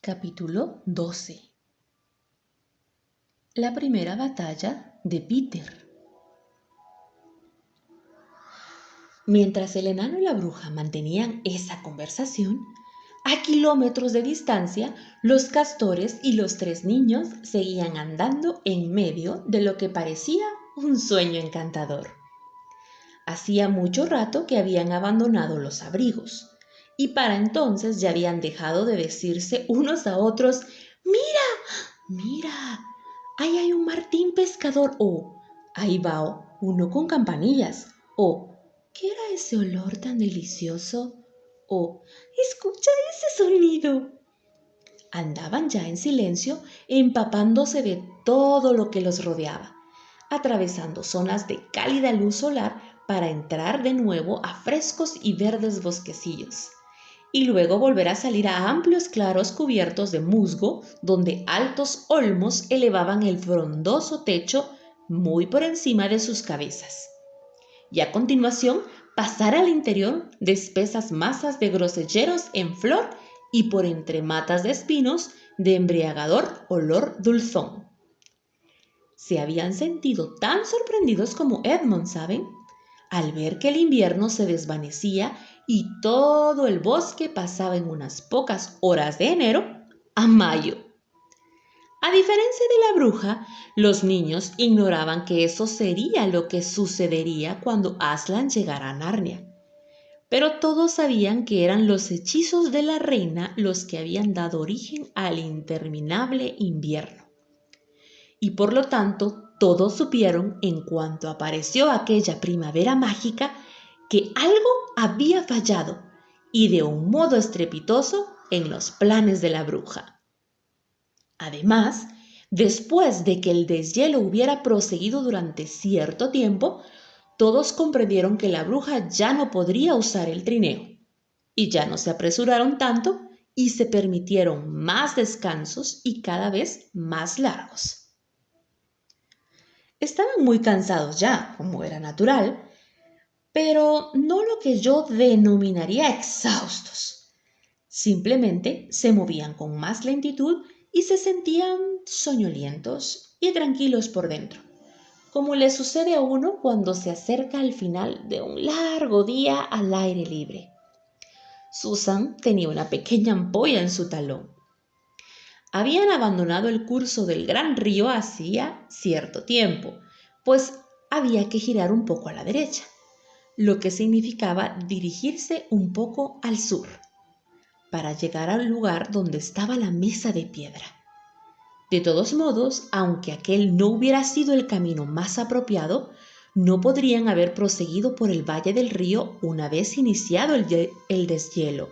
Capítulo 12. La primera batalla de Peter. Mientras el enano y la bruja mantenían esa conversación, a kilómetros de distancia, los castores y los tres niños seguían andando en medio de lo que parecía un sueño encantador. Hacía mucho rato que habían abandonado los abrigos, y para entonces ya habían dejado de decirse unos a otros: «¡Mira! ¡Mira! Ahí hay un martín pescador», o «Ahí va uno con campanillas», o «¿Qué era ese olor tan delicioso?», o «¡Escucha ese sonido!». Andaban ya en silencio, empapándose de todo lo que los rodeaba, atravesando zonas de cálida luz solar para entrar de nuevo a frescos y verdes bosquecillos, y luego volver a salir a amplios claros cubiertos de musgo, donde altos olmos elevaban el frondoso techo muy por encima de sus cabezas. Y a continuación pasar al interior de espesas masas de groselleros en flor y por entre matas de espinos de embriagador olor dulzón. Se habían sentido tan sorprendidos como Edmund, ¿saben?, al ver que el invierno se desvanecía y todo el bosque pasaba en unas pocas horas de enero a mayo. A diferencia de la bruja, los niños ignoraban que eso sería lo que sucedería cuando Aslan llegara a Narnia. Pero todos sabían que eran los hechizos de la reina los que habían dado origen al interminable invierno. Y por lo tanto, todos supieron, en cuanto apareció aquella primavera mágica, que algo había fallado, y de un modo estrepitoso, en los planes de la bruja. Además, después de que el deshielo hubiera proseguido durante cierto tiempo, todos comprendieron que la bruja ya no podría usar el trineo, y ya no se apresuraron tanto y se permitieron más descansos y cada vez más largos. Estaban muy cansados ya, como era natural, pero no lo que yo denominaría exhaustos. Simplemente se movían con más lentitud y se sentían soñolientos y tranquilos por dentro, como le sucede a uno cuando se acerca al final de un largo día al aire libre. Susan tenía una pequeña ampolla en su talón. Habían abandonado el curso del gran río hacía cierto tiempo, pues había que girar un poco a la derecha, lo que significaba dirigirse un poco al sur, para llegar al lugar donde estaba la mesa de piedra. De todos modos, aunque aquel no hubiera sido el camino más apropiado, no podrían haber proseguido por el valle del río una vez iniciado el deshielo,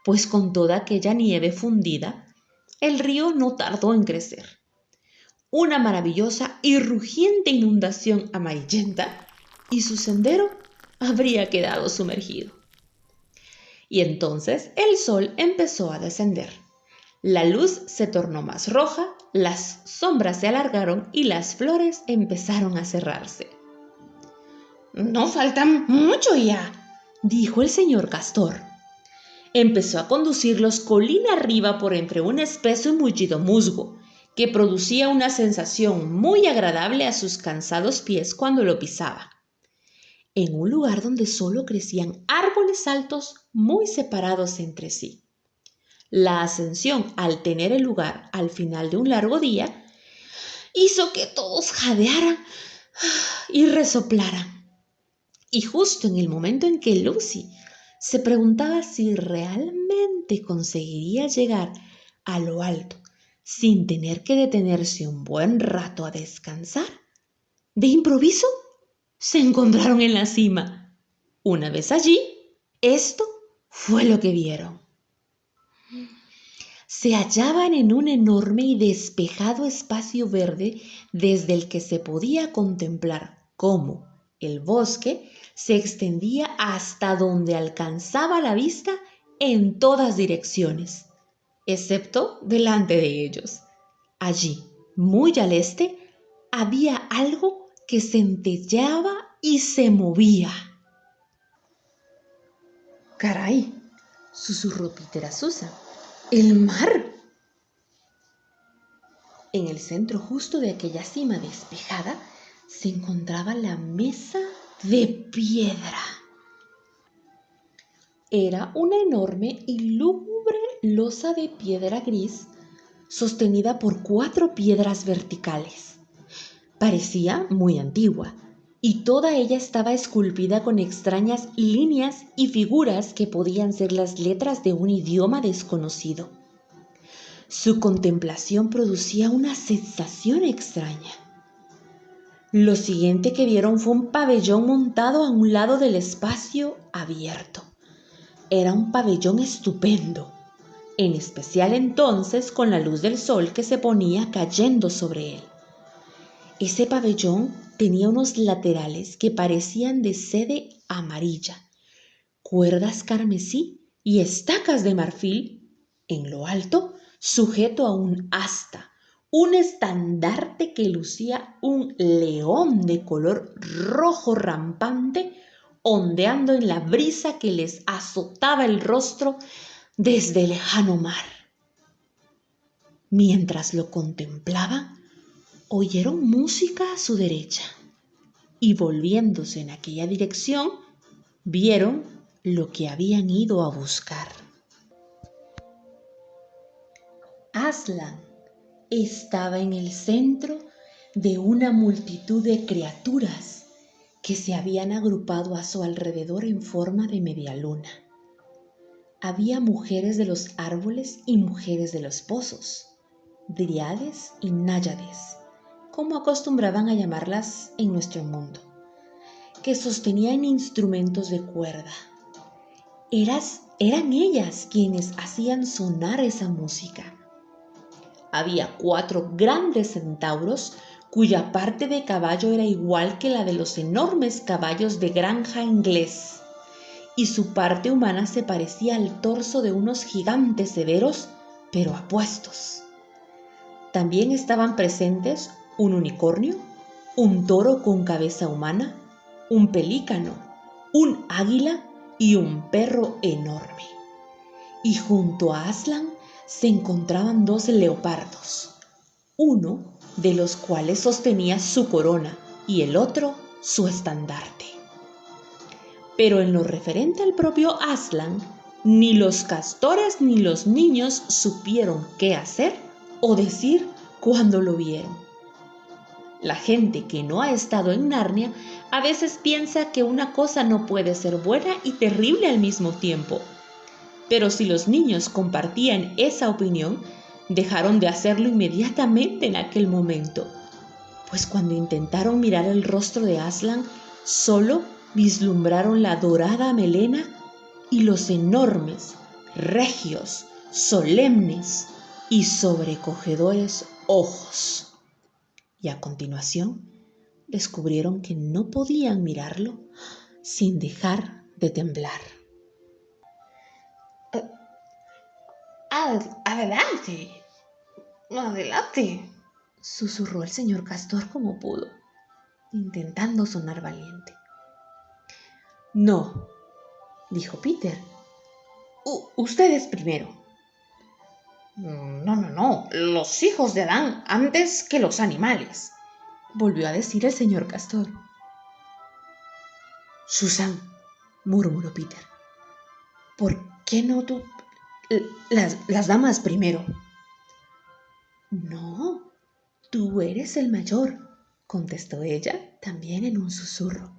pues con toda aquella nieve fundida, el río no tardó en crecer. Una maravillosa y rugiente inundación amarillenta, y su sendero habría quedado sumergido. Y entonces el sol empezó a descender. La luz se tornó más roja, las sombras se alargaron y las flores empezaron a cerrarse. «No falta mucho ya», dijo el señor Castor. Empezó a conducirlos colina arriba por entre un espeso y mullido musgo, que producía una sensación muy agradable a sus cansados pies cuando lo pisaba. En un lugar donde solo crecían árboles altos muy separados entre sí. La ascensión, al tener el lugar al final de un largo día, hizo que todos jadearan y resoplaran. Y justo en el momento en que Lucy se preguntaba si realmente conseguiría llegar a lo alto sin tener que detenerse un buen rato a descansar, de improviso se encontraron en la cima. Una vez allí, esto fue lo que vieron. Se hallaban en un enorme y despejado espacio verde desde el que se podía contemplar cómo el bosque se extendía hasta donde alcanzaba la vista en todas direcciones, excepto delante de ellos. Allí, muy al este, había algo que centelleaba y se movía. «Caray», susurró Peter a Susan. «¡El mar!». el centro justo de aquella cima despejada se encontraba la mesa de piedra. Era una enorme y lúgubre losa de piedra gris sostenida por 4 piedras verticales. Parecía muy antigua y toda ella estaba esculpida con extrañas líneas y figuras que podían ser las letras de un idioma desconocido. Su contemplación producía una sensación extraña. Lo siguiente que vieron fue un pabellón montado a un lado del espacio abierto. Era un pabellón estupendo, en especial entonces con la luz del sol que se ponía cayendo sobre él. Ese pabellón tenía unos laterales que parecían de sede amarilla, cuerdas carmesí y estacas de marfil. En lo alto, sujeto a un asta, un estandarte que lucía un león de color rojo rampante, ondeando en la brisa que les azotaba el rostro desde el lejano mar. Mientras lo contemplaban, oyeron música a su derecha y volviéndose en aquella dirección, vieron lo que habían ido a buscar. Aslan estaba en el centro de una multitud de criaturas que se habían agrupado a su alrededor en forma de media luna. Había mujeres de los árboles y mujeres de los pozos, dríades y náyades, como acostumbraban a llamarlas en nuestro mundo, que sostenían instrumentos de cuerda. Eran ellas quienes hacían sonar esa música. Había 4 grandes centauros cuya parte de caballo era igual que la de los enormes caballos de granja inglés, y su parte humana se parecía al torso de unos gigantes severos, pero apuestos. También estaban presentes un unicornio, un toro con cabeza humana, un pelícano, un águila y un perro enorme. Y junto a Aslan se encontraban 2 leopardos, uno de los cuales sostenía su corona y el otro su estandarte. Pero en lo referente al propio Aslan, ni los castores ni los niños supieron qué hacer o decir cuando lo vieron. La gente que no ha estado en Narnia a veces piensa que una cosa no puede ser buena y terrible al mismo tiempo. Pero si los niños compartían esa opinión, dejaron de hacerlo inmediatamente en aquel momento, pues cuando intentaron mirar el rostro de Aslan, solo vislumbraron la dorada melena y los enormes, regios, solemnes y sobrecogedores ojos. Y a continuación descubrieron que no podían mirarlo sin dejar de temblar. Adelante, adelante, susurró el señor Castor como pudo, intentando sonar valiente. No, dijo Peter. Ustedes primero. No, los hijos de Adán antes que los animales, volvió a decir el señor Castor. Susan, murmuró Peter, ¿por qué no tú? Las damas primero. No, tú eres el mayor, contestó ella, también en un susurro.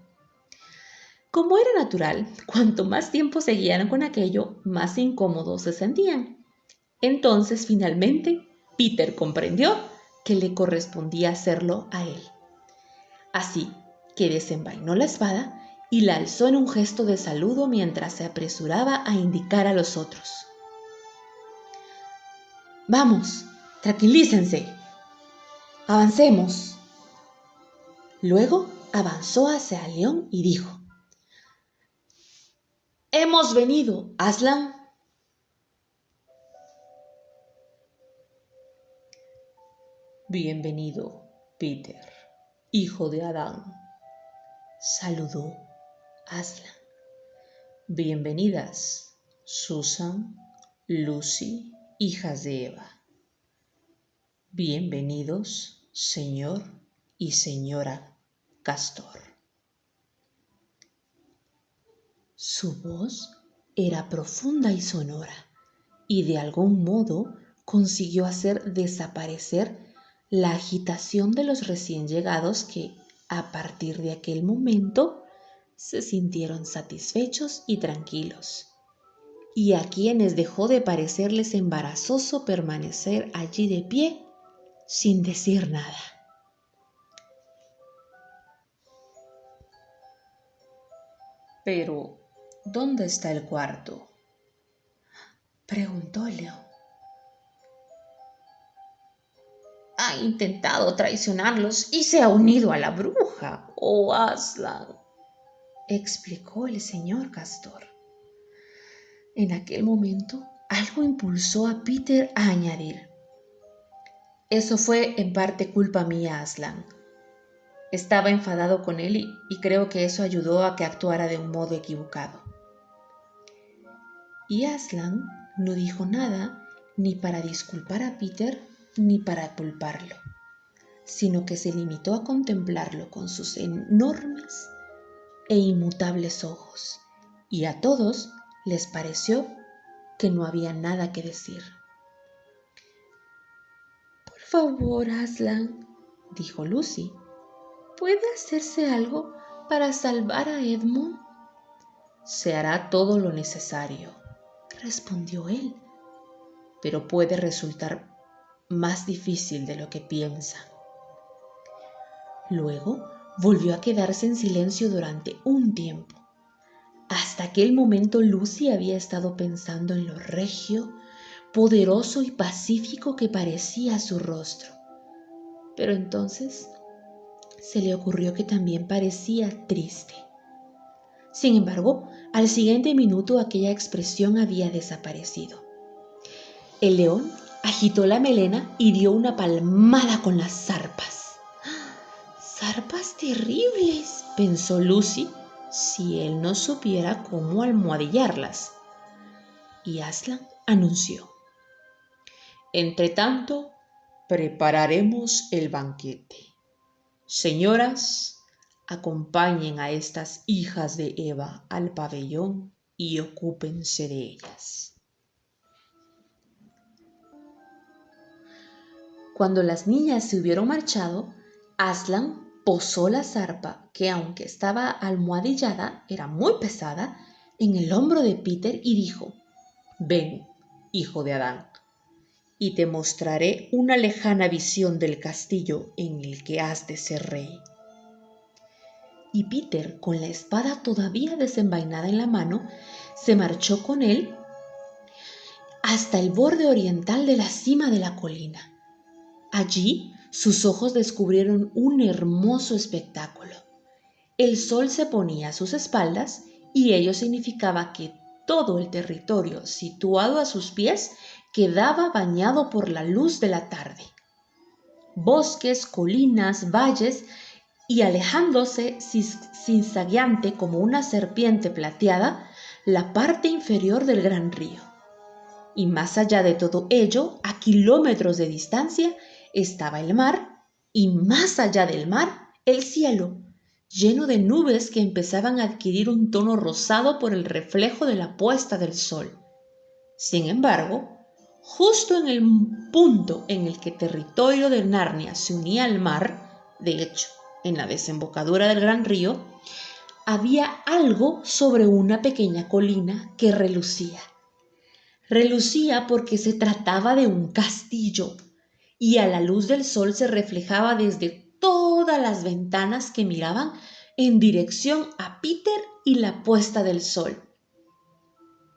Como era natural, cuanto más tiempo seguían con aquello, más incómodos se sentían. Entonces, finalmente, Peter comprendió que le correspondía hacerlo a él. Así que desenvainó la espada y la alzó en un gesto de saludo mientras se apresuraba a indicar a los otros. Vamos, tranquilícense. Avancemos. Luego avanzó hacia el león y dijo: Hemos venido, Aslan. Bienvenido, Peter, hijo de Adán, saludó Aslan. Bienvenidas, Susan, Lucy, hijas de Eva. Bienvenidos, señor y señora Castor. Su voz era profunda y sonora, y de algún modo consiguió hacer desaparecer la agitación de los recién llegados que, a partir de aquel momento, se sintieron satisfechos y tranquilos, y a quienes dejó de parecerles embarazoso permanecer allí de pie sin decir nada. Pero, ¿dónde está el cuarto?, preguntó Leo. Ha intentado traicionarlos y se ha unido a la bruja, oh Aslan, explicó el señor Castor. En aquel momento, algo impulsó a Peter a añadir: eso fue en parte culpa mía, Aslan. Estaba enfadado con él y creo que eso ayudó a que actuara de un modo equivocado. Y Aslan no dijo nada ni para disculpar a Peter ni para culparlo, sino que se limitó a contemplarlo con sus enormes e inmutables ojos, y a todos les pareció que no había nada que decir. Por favor, Aslan, dijo Lucy, ¿puede hacerse algo para salvar a Edmund? Se hará todo lo necesario, respondió él, pero puede resultar más difícil de lo que piensa. Luego volvió a quedarse en silencio durante un tiempo. Hasta aquel momento Lucy había estado pensando en lo regio, poderoso y pacífico que parecía su rostro. Pero entonces se le ocurrió que también parecía triste. Sin embargo, al siguiente minuto aquella expresión había desaparecido. El león agitó la melena y dio una palmada con las zarpas. ¡Zarpas terribles!, pensó Lucy, si él no supiera cómo almohadillarlas. Y Aslan anunció: Entretanto, prepararemos el banquete. Señoras, acompañen a estas hijas de Eva al pabellón y ocúpense de ellas. Cuando las niñas se hubieron marchado, Aslan posó la zarpa, que aunque estaba almohadillada, era muy pesada, en el hombro de Peter y dijo: Ven, hijo de Adán, y te mostraré una lejana visión del castillo en el que has de ser rey. Y Peter, con la espada todavía desenvainada en la mano, se marchó con él hasta el borde oriental de la cima de la colina. Allí sus ojos descubrieron un hermoso espectáculo. El sol se ponía a sus espaldas y ello significaba que todo el territorio situado a sus pies quedaba bañado por la luz de la tarde. Bosques, colinas, valles y alejándose zigzagueante como una serpiente plateada, la parte inferior del gran río. Y más allá de todo ello, a kilómetros de distancia, estaba el mar, y más allá del mar, el cielo, lleno de nubes que empezaban a adquirir un tono rosado por el reflejo de la puesta del sol. Sin embargo, justo en el punto en el que el territorio de Narnia se unía al mar, de hecho, en la desembocadura del gran río, había algo sobre una pequeña colina que relucía. Relucía porque se trataba de un castillo, y a la luz del sol se reflejaba desde todas las ventanas que miraban en dirección a Peter y la puesta del sol.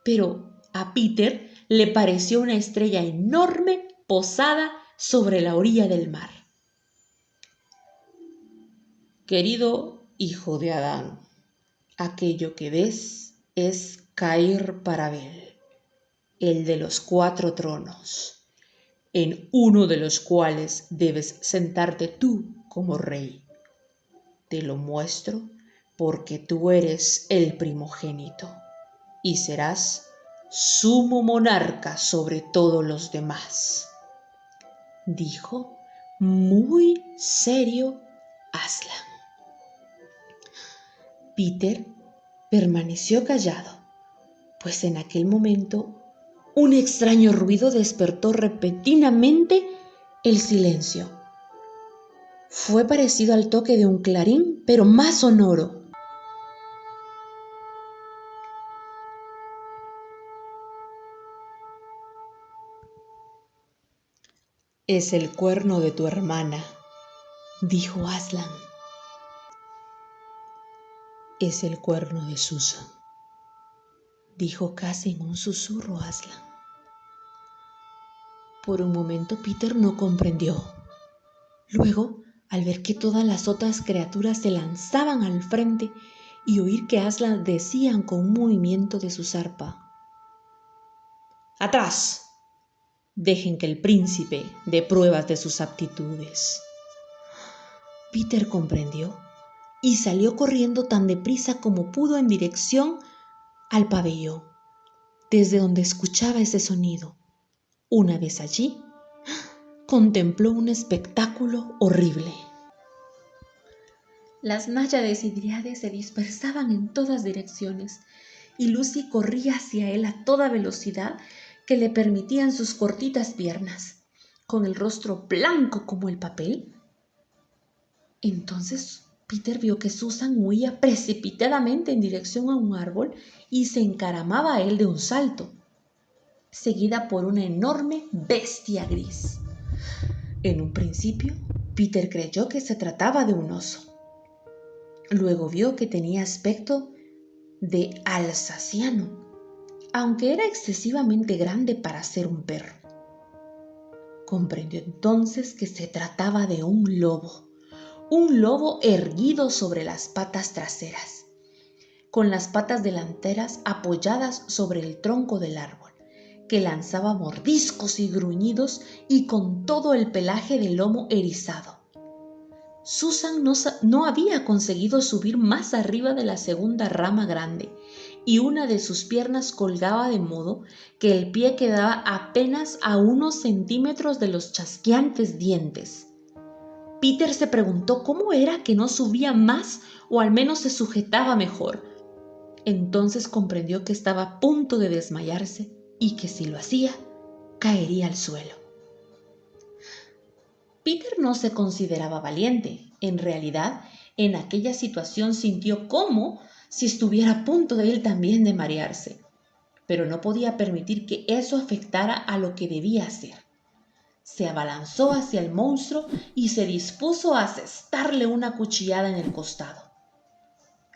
Pero a Peter le pareció una estrella enorme posada sobre la orilla del mar. Querido hijo de Adán, aquello que ves es Cair Parabel, el de los 4 tronos, en uno de los cuales debes sentarte tú como rey. Te lo muestro porque tú eres el primogénito y serás sumo monarca sobre todos los demás. dijo muy serio Aslan. Peter permaneció callado, pues en aquel momento un extraño ruido despertó repentinamente el silencio. Fue parecido al toque de un clarín, pero más sonoro. Es el cuerno de tu hermana, dijo Aslan. Es el cuerno de Susan, dijo casi en un susurro Aslan. Por un momento Peter no comprendió. Luego, al ver que todas las otras criaturas se lanzaban al frente y oír que Aslan decían con un movimiento de su zarpa: ¡Atrás! Dejen que el príncipe dé pruebas de sus aptitudes. Peter comprendió y salió corriendo tan deprisa como pudo en dirección al pabellón, desde donde escuchaba ese sonido. Una vez allí, contempló un espectáculo horrible. Las náyades y dríades se dispersaban en todas direcciones y Lucy corría hacia él a toda velocidad que le permitían sus cortitas piernas, con el rostro blanco como el papel. Entonces Peter vio que Susan huía precipitadamente en dirección a un árbol y se encaramaba a él de un salto, seguida por una enorme bestia gris. En un principio, Peter creyó que se trataba de un oso. Luego vio que tenía aspecto de alsaciano, aunque era excesivamente grande para ser un perro. Comprendió entonces que se trataba de un lobo erguido sobre las patas traseras, con las patas delanteras apoyadas sobre el tronco del árbol, que lanzaba mordiscos y gruñidos y con todo el pelaje del lomo erizado. Susan no había conseguido subir más arriba de la segunda rama grande y una de sus piernas colgaba de modo que el pie quedaba apenas a unos centímetros de los chasqueantes dientes. Peter se preguntó cómo era que no subía más o al menos se sujetaba mejor. Entonces comprendió que estaba a punto de desmayarse y que si lo hacía, caería al suelo. Peter no se consideraba valiente. En realidad, en aquella situación sintió como si estuviera a punto de él también de marearse, pero no podía permitir que eso afectara a lo que debía hacer. Se abalanzó hacia el monstruo y se dispuso a asestarle una cuchillada en el costado.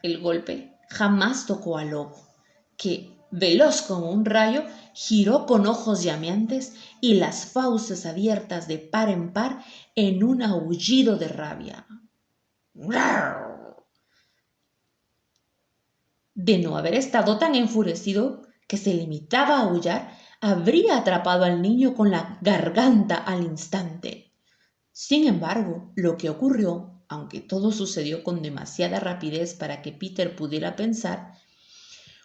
El golpe jamás tocó al lobo, que, veloz como un rayo, giró con ojos llameantes y las fauces abiertas de par en par en un aullido de rabia. De no haber estado tan enfurecido que se limitaba a aullar, habría atrapado al niño con la garganta al instante. Sin embargo, lo que ocurrió, aunque todo sucedió con demasiada rapidez para que Peter pudiera pensar,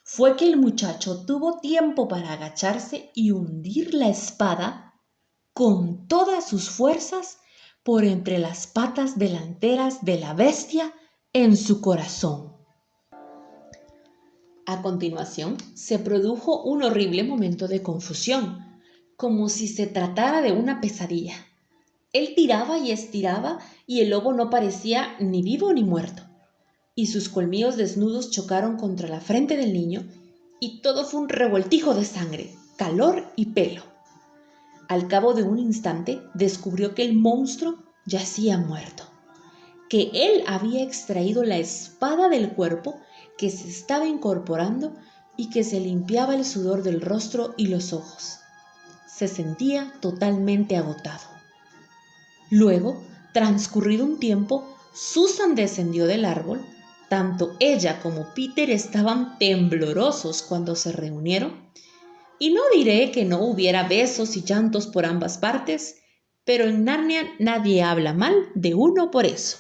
fue que el muchacho tuvo tiempo para agacharse y hundir la espada con todas sus fuerzas por entre las patas delanteras de la bestia en su corazón. A continuación, se produjo un horrible momento de confusión, como si se tratara de una pesadilla. Él tiraba y estiraba y el lobo no parecía ni vivo ni muerto, y sus colmillos desnudos chocaron contra la frente del niño y todo fue un revoltijo de sangre, calor y pelo. Al cabo de un instante descubrió que el monstruo yacía muerto, que él había extraído la espada del cuerpo, que se estaba incorporando y que se limpiaba el sudor del rostro y los ojos. Se sentía totalmente agotado. Luego, transcurrido un tiempo, Susan descendió del árbol. Tanto ella como Peter estaban temblorosos cuando se reunieron. Y no diré que no hubiera besos y llantos por ambas partes, pero en Narnia nadie habla mal de uno por eso.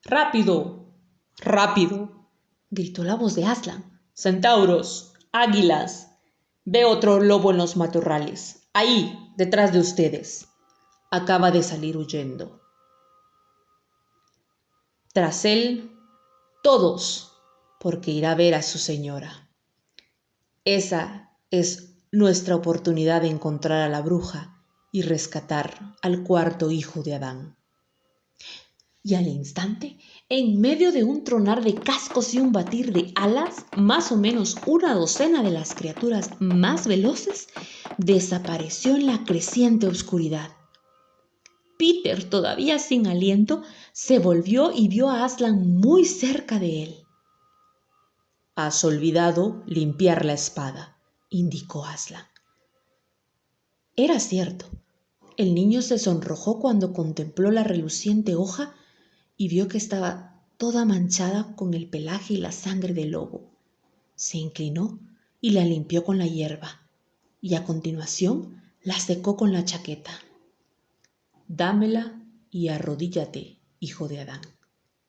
¡Rápido! ¡Rápido!, gritó la voz de Aslan. ¡Centauros! ¡Águilas! Ve otro lobo en los matorrales. Ahí, detrás de ustedes. Acaba de salir huyendo. Tras él, todos, porque irá a ver a su señora. Esa es nuestra oportunidad de encontrar a la bruja y rescatar al cuarto hijo de Adán. Y al instante, en medio de un tronar de cascos y un batir de alas, más o menos una docena de las criaturas más veloces desapareció en la creciente oscuridad. Peter, todavía sin aliento, se volvió y vio a Aslan muy cerca de él. «Has olvidado limpiar la espada», indicó Aslan. Era cierto. El niño se sonrojó cuando contempló la reluciente hoja y vio que estaba toda manchada con el pelaje y la sangre del lobo. Se inclinó y la limpió con la hierba, y a continuación la secó con la chaqueta. «Dámela y arrodíllate, hijo de Adán»,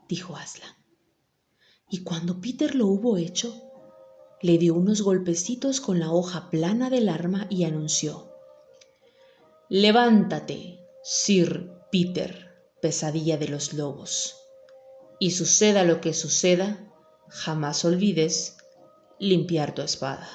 dijo Aslan. Y cuando Peter lo hubo hecho, le dio unos golpecitos con la hoja plana del arma y anunció: «Levántate, Sir Peter, pesadilla de los lobos, y suceda lo que suceda, jamás olvides limpiar tu espada».